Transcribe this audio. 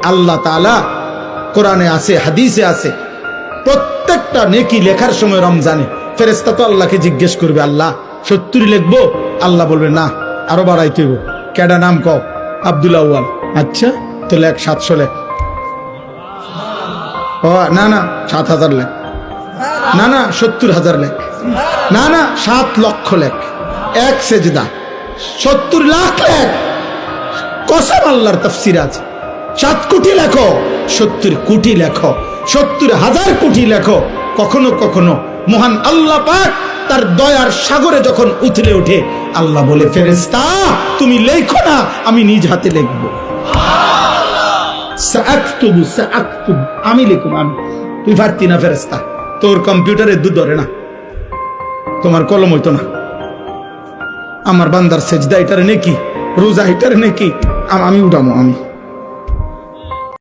আল্লাহ তাআলা কোরআনে আছে, হাদিসে আছে, প্রত্যেকটা নেকি লেখার সময় রমজানে ফেরেশতা তো আল্লাহকে জিজ্ঞেস করবে, আল্লাহ 70 লিখবো? আল্লাহ বলবে না, আরো বাড়াইতে হইব। কেডা নাম কও? আব্দুল আউয়াল। আচ্ছা তো লেখ 700 লেখ। ও না না 7000 লেখ। না না 70,000 লেখ। না না 7 লক্ষ লেখ। এক সেজদা 70 লাখ লেখ। কসম আল্লাহর তাফসীর আছে। 7 কোটি লেখো, 70 কোটি লেখো, 70,000 কোটি লেখো। কখনো কখনো মহান আল্লাহ পাক তার দয়ার সাগরে যখন উথলে ওঠে, আল্লাহ বলে, ফেরেশতা তুমি লেখো না, আমি নিজ হাতে লিখবো। সাআকতুবু সাআকতুবু, আমি লিখুম, আমি। তুই পারতি না ফেরেশতা, তোর কম্পিউটারে দুধ ধরে না, তোমার কলম হইতো না। আমার বান্দার সেজদা এটার নেকি, রোজা এটার নেকি, আমি উঠামো, আমি।